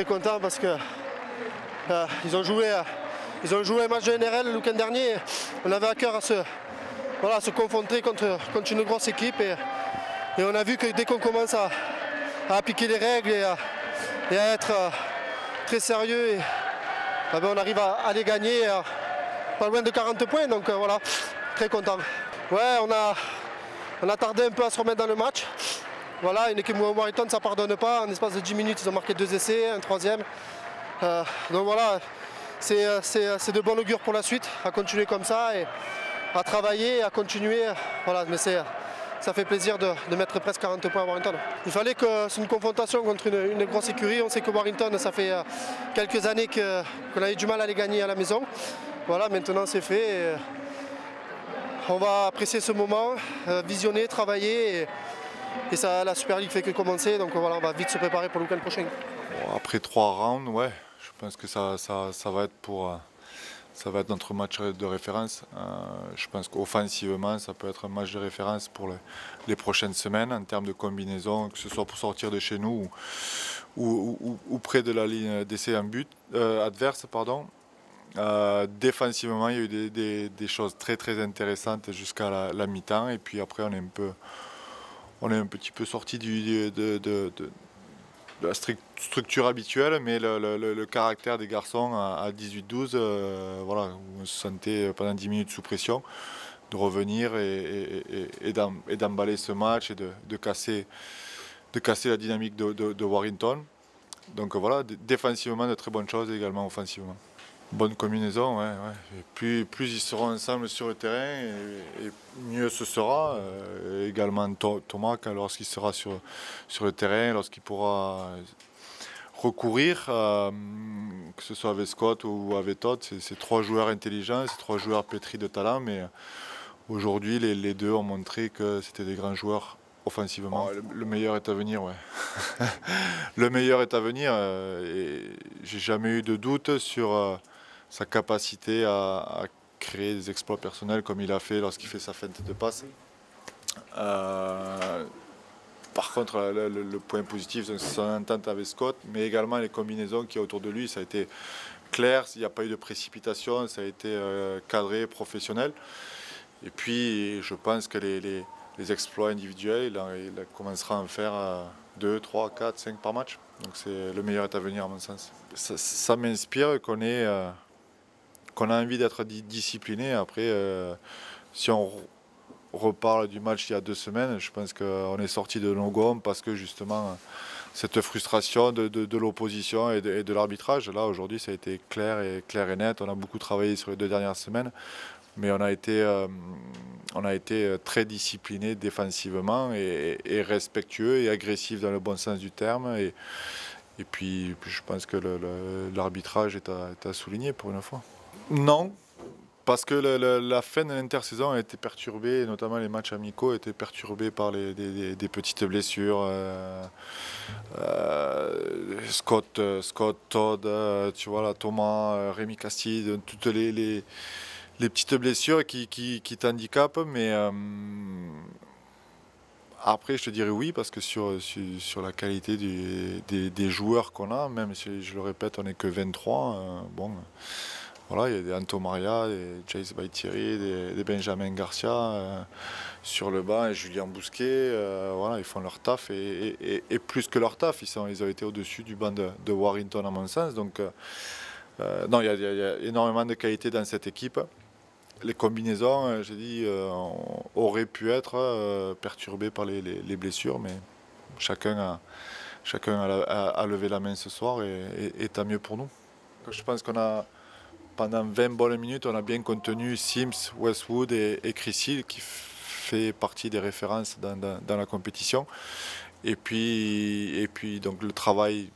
très content parce que ils ont joué un match de NRL le week-end dernier. On avait à cœur à se confronter contre une grosse équipe et on a vu que dès qu'on commence à appliquer les règles et à être très sérieux, on arrive à les gagner pas loin de 40 points. Donc voilà, très content. Ouais, on a tardé un peu à se remettre dans le match. Voilà, une équipe comme Warrington, ça ne pardonne pas. En espace de 10 minutes, ils ont marqué 2 essais, un troisième. Donc voilà, c'est de bon augure pour la suite, à continuer comme ça et à travailler, à continuer. Voilà, mais ça fait plaisir de mettre presque 40 points à Warrington. Il fallait que c'est une confrontation contre une grosse écurie. On sait que Warrington, ça fait quelques années qu'on a eu du mal à les gagner à la maison. Voilà, maintenant c'est fait. On va apprécier ce moment, visionner, travailler. Et ça, la Super League fait que commencer, donc voilà, on va vite se préparer pour le week-end prochain. Bon, après 3 rounds, ouais, je pense que ça va être notre match de référence. Je pense qu'offensivement, ça peut être un match de référence pour les prochaines semaines en termes de combinaison, que ce soit pour sortir de chez nous ou près de la ligne d'essai en but adverse. Défensivement, il y a eu des choses très très intéressantes jusqu'à la mi-temps, et puis après on est un petit peu sorti de la structure habituelle, mais le caractère des garçons à 18-12, voilà, où on se sentait pendant 10 minutes sous pression, de revenir et d'emballer ce match et de casser la dynamique de Warrington. Donc voilà, défensivement de très bonnes choses et également offensivement. Bonne combinaison, ouais. Et plus ils seront ensemble sur le terrain, et mieux ce sera. Également Thomas, lorsqu'il sera sur le terrain, lorsqu'il pourra recourir, que ce soit avec Scott ou avec Todd, c'est 3 joueurs intelligents, c'est 3 joueurs pétris de talent, mais aujourd'hui les deux ont montré que c'était des grands joueurs offensivement. Le meilleur est à venir, ouais. Le meilleur est à venir, et j'ai jamais eu de doute sur sa capacité à créer des exploits personnels comme il a fait lorsqu'il fait sa feinte de passe. Par contre, le point positif, c'est son entente avec Scott, mais également les combinaisons qu'il y a autour de lui. Ça a été clair, il n'y a pas eu de précipitation, ça a été cadré, professionnel. Et puis, je pense que les exploits individuels, il commencera à en faire 2, 3, 4, 5 par match. Donc le meilleur est à venir à mon sens. Ça m'inspire qu'on a envie d'être discipliné. Après, si on reparle du match il y a 2 semaines, je pense qu'on est sorti de nos gommes parce que justement cette frustration de l'opposition et de l'arbitrage, là aujourd'hui ça a été clair et net. On a beaucoup travaillé sur les 2 dernières semaines, mais on a été très discipliné défensivement et respectueux et agressif dans le bon sens du terme. Et puis je pense que l'arbitrage est à souligner pour une fois. Non, parce que la fin de l'intersaison a été perturbée, notamment les matchs amicaux étaient perturbés par des petites blessures. Scott, Todd, tu vois là, Thomas, Rémi Castille, toutes les petites blessures qui t'handicapent, mais après je te dirais oui, parce que sur la qualité des joueurs qu'on a, même si je le répète on n'est que 23, bon. Voilà, il y a des Anto Maria, des Jace Baitieri, des Benjamin Garcia sur le banc, et Julien Bousquet. Voilà, ils font leur taf et plus que leur taf, ils ont été au-dessus du banc de Warrington à mon sens. Donc non, il y a énormément de qualité dans cette équipe. Les combinaisons, j'ai dit, auraient pu être perturbées par les blessures, mais chacun a levé la main ce soir et tant mieux pour nous. Je pense qu'on a, pendant 20 bonnes minutes, on a bien contenu Sims, Westwood et Chris Hill, qui fait partie des références dans la compétition. Et puis donc le travail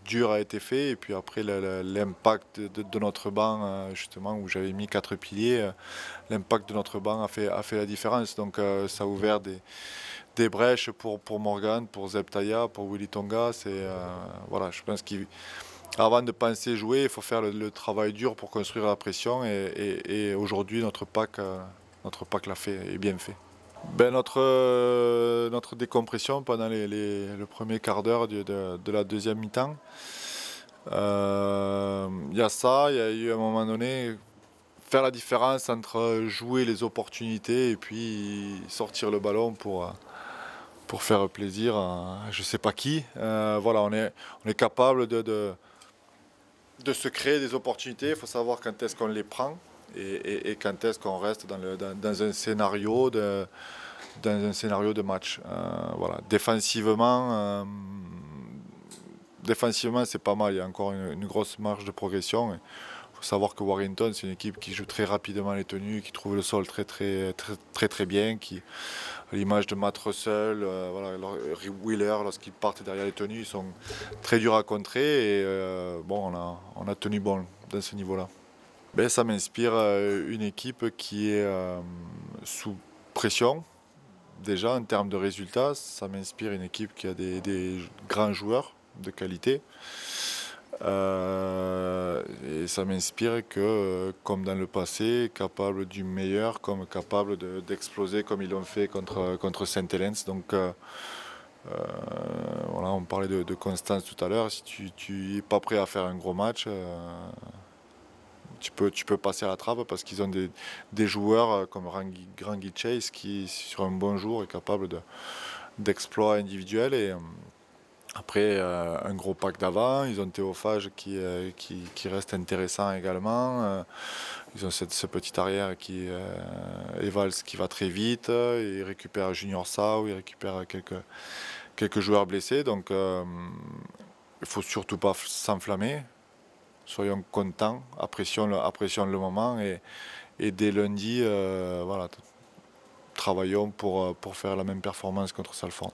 dur a été fait, et puis après l'impact de notre banc, justement, où j'avais mis 4 piliers, l'impact de notre banc a fait la différence. Donc ça a ouvert des brèches pour Morgan, pour Zeptaya, pour Willy Tonga. Voilà, je pense qu'avant de penser jouer, il faut faire le travail dur pour construire la pression, et aujourd'hui notre pack l'a fait, et bien fait. Ben, notre décompression pendant le premier quart d'heure de la deuxième mi-temps, Il y a ça, il y a eu à un moment donné faire la différence entre jouer les opportunités et puis sortir le ballon pour faire plaisir à je ne sais pas qui. Voilà, on est capable de se créer des opportunités. Il faut savoir quand est-ce qu'on les prend et quand est-ce qu'on reste dans un scénario de match. Voilà. Défensivement, c'est pas mal. Il y a encore une grosse marge de progression. Il faut savoir que Warrington, c'est une équipe qui joue très rapidement les tenues, qui trouve le sol très bien, qui, à l'image de Matt Russell, voilà, Wheeler, lorsqu'ils partent derrière les tenues, ils sont très durs à contrer. Et bon, on a tenu bon dans ce niveau-là. Ben, ça m'inspire une équipe qui est sous pression. Déjà, en termes de résultats, ça m'inspire une équipe qui a des grands joueurs de qualité. Et ça m'inspire que, comme dans le passé, capable du meilleur, comme capable d'exploser comme ils l'ont fait contre Saint-Helens. Donc voilà, on parlait de constance tout à l'heure. Si tu n'es pas prêt à faire un gros match, tu peux passer à la trappe parce qu'ils ont des joueurs comme Rangi Chase qui, sur un bon jour, est capable d'exploits individuels. Et après, un gros pack d'avant. Ils ont Théophage qui reste intéressant également. Ils ont ce petit arrière qui Evals qui va très vite. Ils récupèrent Junior Sao, ils récupèrent quelques joueurs blessés. Donc il ne faut surtout pas s'enflammer. Soyons contents, apprécions le moment et dès lundi, voilà, travaillons pour faire la même performance contre Salford.